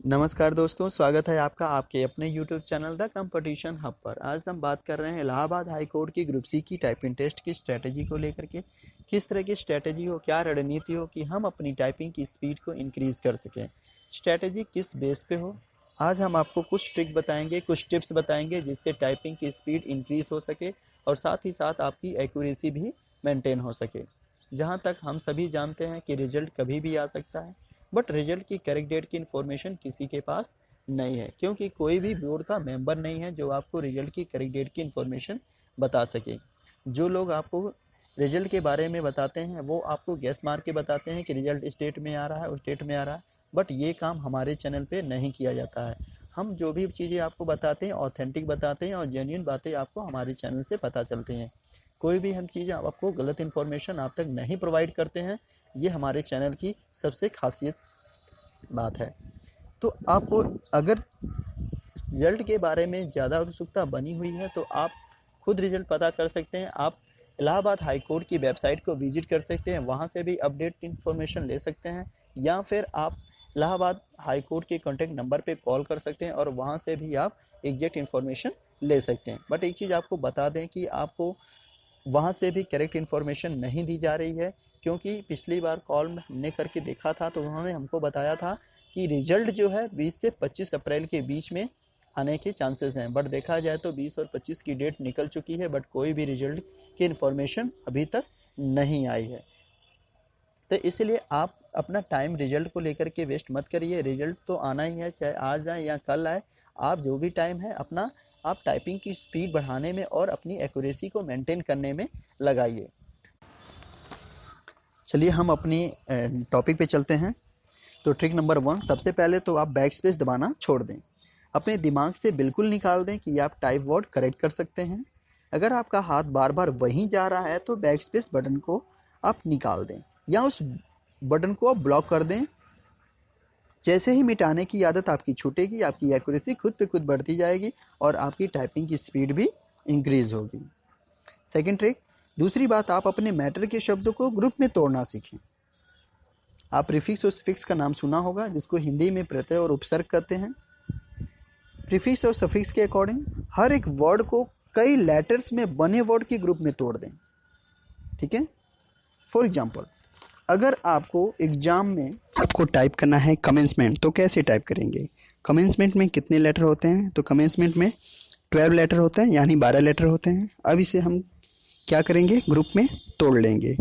नमस्कार दोस्तों, स्वागत है आपका आपके अपने YouTube channel the competition hub पर। आज हम बात कर रहे हैं इलाहाबाद हाई कोर्ट की ग्रुप सी की टाइपिंग टेस्ट की स्ट्रेटजी को लेकर के। किस तरह की स्ट्रेटजी हो, क्या रणनीति हो कि हम अपनी टाइपिंग की स्पीड को इंक्रीज़ कर सकें। स्ट्रेटजी किस बेस पे हो, आज हम आपको कुछ ट्रिक बताएंगे, कुछ टिप्स बताएंगे जिससे टाइपिंग की स्पीड इंक्रीज़ हो सके और साथ ही साथ आपकी एक्यूरेसी भी मेंटेन हो सके। जहाँ तक हम सभी जानते हैं कि रिजल्ट कभी भी आ सकता है, बट रिजल्ट की करेक्ट डेट की इन्फॉर्मेशन किसी के पास नहीं है, क्योंकि कोई भी बोर्ड का मेंबर नहीं है जो आपको रिजल्ट की करेक्ट डेट की इन्फॉर्मेशन बता सके। जो लोग आपको रिजल्ट के बारे में बताते हैं वो आपको गैस मार के बताते हैं कि रिजल्ट इस डेट में आ रहा है, उस डेट में आ रहा है, बट ये काम हमारे चैनल पे नहीं किया जाता है। हम जो भी चीज़ें आपको बताते हैं ऑथेंटिक बताते हैं और जेन्युइन बातें आपको हमारे चैनल से पता चलती हैं। कोई भी हम चीज़ें आपको गलत इन्फॉर्मेशन आप तक नहीं प्रोवाइड करते हैं। ये हमारे चैनल की सबसे खासियत बात है। तो आपको अगर रिजल्ट के बारे में ज़्यादा उत्सुकता बनी हुई है तो आप खुद रिजल्ट पता कर सकते हैं। आप इलाहाबाद हाई कोर्ट की वेबसाइट को विजिट कर सकते हैं, वहाँ से भी अपडेट इन्फॉर्मेशन ले सकते हैं, या फिर आप इलाहाबाद हाई कोर्ट के कॉन्टैक्ट नंबर पे कॉल कर सकते हैं और वहाँ से भी आप एग्जैक्ट इन्फॉर्मेशन ले सकते हैं। बट एक चीज़ आपको बता दें कि आपको वहाँ से भी करेक्ट इन्फॉर्मेशन नहीं दी जा रही है, क्योंकि पिछली बार कॉल में हमने करके देखा था तो उन्होंने हमको बताया था कि रिजल्ट जो है 20 से 25 अप्रैल के बीच में आने के चांसेस हैं। बट देखा जाए तो 20 और 25 की डेट निकल चुकी है, बट कोई भी रिजल्ट की इन्फॉर्मेशन अभी तक नहीं आई है। तो इसलिए आप अपना टाइम रिजल्ट को लेकर के वेस्ट मत करिए। रिजल्ट तो आना ही है, चाहे आज आए या कल आए। आप जो भी टाइम है अपना आप टाइपिंग की स्पीड बढ़ाने में और अपनी एक्यूरेसी को मेंटेन करने में लगाइए। चलिए हम अपनी टॉपिक पे चलते हैं। तो ट्रिक नंबर 1, सबसे पहले तो आप बैक स्पेस दबाना छोड़ दें। अपने दिमाग से बिल्कुल निकाल दें कि आप टाइप वर्ड करेक्ट कर सकते हैं। अगर आपका हाथ बार बार वहीं जा रहा है तो बैक स्पेस बटन को आप निकाल दें या उस बटन को आप ब्लॉक कर दें। जैसे ही मिटाने की आदत आपकी छूटेगी, आपकी एक्यूरेसी खुद पे खुद बढ़ती जाएगी और आपकी टाइपिंग की स्पीड भी इंक्रीज होगी। सेकंड ट्रिक, दूसरी बात, आप अपने मैटर के शब्दों को ग्रुप में तोड़ना सीखें। आप प्रीफिक्स और सफिक्स का नाम सुना होगा, जिसको हिंदी में प्रत्यय और उपसर्ग कहते हैं। प्रीफिक्स और सफिक्स के अकॉर्डिंग हर एक वर्ड को कई लेटर्स में बने वर्ड के ग्रुप में तोड़ दें। ठीक है। फॉर एग्जाम्पल, अगर आपको एग्जाम में आपको टाइप करना है कमेंसमेंट, तो कैसे टाइप करेंगे? कमेंसमेंट में कितने लेटर होते हैं? तो कमेंसमेंट में 12 लेटर होते हैं, यानी 12 लेटर होते हैं। अब इसे हम क्या करेंगे? ग्रुप में तोड़ लेंगे।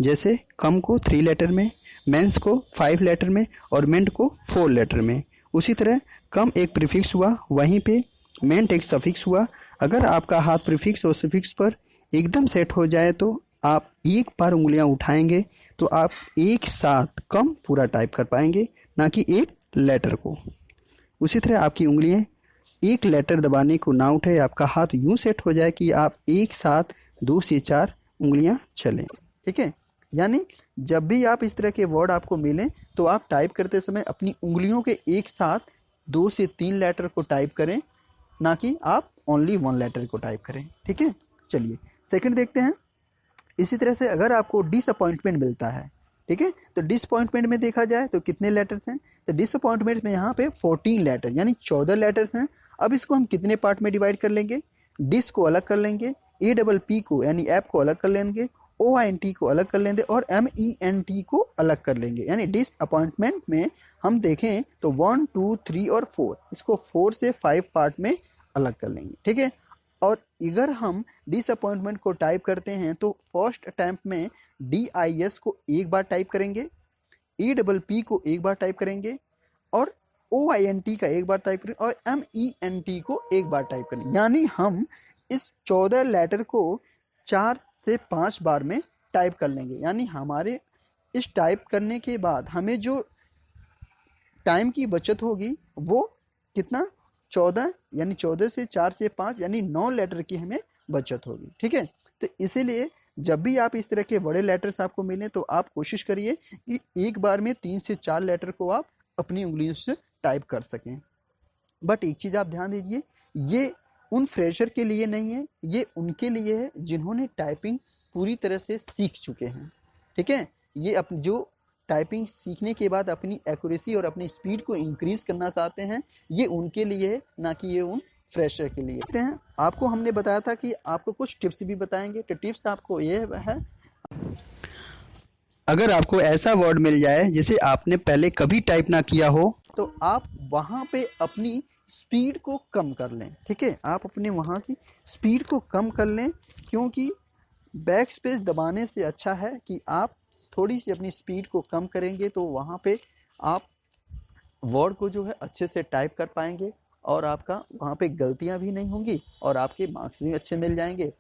जैसे कम को 3 लेटर में, मेंस को 5 लेटर में और मेंट को 4 लेटर में। उसी तरह कम एक प्रीफिक्स हुआ, वहीं पे मेंट एक सफिक्स हुआ। अगर आपका हाथ प्रीफिक्स और सफिक्स पर एकदम सेट हो जाए तो आप एक बार उंगलियां उठाएंगे तो आप एक साथ कम पूरा टाइप कर पाएंगे, ना कि एक लेटर को। उसी तरह आपकी उंगलियां एक लेटर दबाने को ना उठे, आपका हाथ यूं सेट हो जाए कि आप एक साथ 2 से 4 उंगलियां चलें। ठीक है। यानी जब भी आप इस तरह के वर्ड आपको मिलें तो आप टाइप करते समय अपनी उंगलियों के एक साथ 2 से 3 लेटर को टाइप करें, ना कि आप ओनली 1 लेटर को टाइप करें। ठीक है। चलिए सेकंड देखते हैं। इसी तरह से अगर आपको डिसअपॉइंटमेंट मिलता है, ठीक है, तो डिसअपॉइंटमेंट में देखा जाए तो कितने लेटर्स हैं? तो डिसअपॉइंटमेंट में यहाँ पे 14 लेटर यानी 14 लेटर्स हैं। अब इसको हम कितने पार्ट में डिवाइड कर लेंगे? डिस को अलग कर लेंगे, ए डबल पी को यानी ऐप को अलग कर लेंगे, ओ आई एन टी को अलग कर लेंगे और एम ई एन टी को अलग कर लेंगे। यानी डिसअपॉइंटमेंट में हम देखें तो 1, 2, 3 और 4, इसको 4 से 5 पार्ट में अलग कर लेंगे। ठीक है। और अगर हम डिसअपॉइंटमेंट को टाइप करते हैं तो फर्स्ट अटैम्प्ट में डी आई एस को एक बार टाइप करेंगे, ई डबल पी को एक बार टाइप करेंगे और ओ आई एन टी का एक बार टाइप करेंगे और एम ई एन टी को एक बार टाइप करेंगे। यानी हम इस 14 लेटर को 4 से 5 बार में टाइप कर लेंगे। यानी हमारे इस टाइप करने के बाद हमें जो टाइम की बचत होगी वो कितना? 14, यानी 14 से 4 से 5 यानी 9 लेटर की हमें बचत होगी। ठीक है। तो इसीलिए जब भी आप इस तरह के बड़े लेटर्स आपको मिले तो आप कोशिश करिए कि एक बार में 3 से 4 लेटर को आप अपनी उंगलियों से टाइप कर सकें। बट एक चीज़ आप ध्यान दीजिए, ये उन फ्रेशर के लिए नहीं है, ये उनके लिए है जिन्होंने टाइपिंग पूरी तरह से सीख चुके हैं। ठीक है। ये जो टाइपिंग सीखने के बाद अपनी एक्यूरेसी और अपनी स्पीड को इंक्रीज करना चाहते हैं, ये उनके लिए है, ना कि ये उन फ्रेशर के लिए हैं। आपको हमने बताया था कि आपको कुछ टिप्स भी बताएंगे। तो टिप्स आपको ये है, अगर आपको ऐसा वर्ड मिल जाए जिसे आपने पहले कभी टाइप ना किया हो, तो आप वहाँ पे अपनी स्पीड को कम कर लें। ठीक है, आप अपने वहाँ की स्पीड को कम कर लें, क्योंकि बैक स्पेस दबाने से अच्छा है कि आप थोड़ी सी अपनी स्पीड को कम करेंगे, तो वहाँ पे आप वर्ड को जो है अच्छे से टाइप कर पाएंगे और आपका वहाँ पे गलतियाँ भी नहीं होंगी और आपके मार्क्स भी अच्छे मिल जाएंगे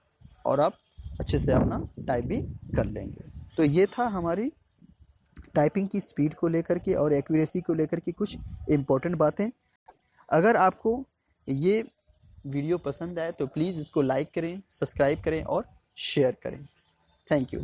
और आप अच्छे से अपना टाइप भी कर लेंगे। तो ये था हमारी टाइपिंग की स्पीड को लेकर के और एक्यूरेसी को लेकर के कुछ इम्पोर्टेंट बातें। अगर आपको ये वीडियो पसंद आए तो प्लीज़ इसको लाइक करें, सब्सक्राइब करें और शेयर करें। Thank you.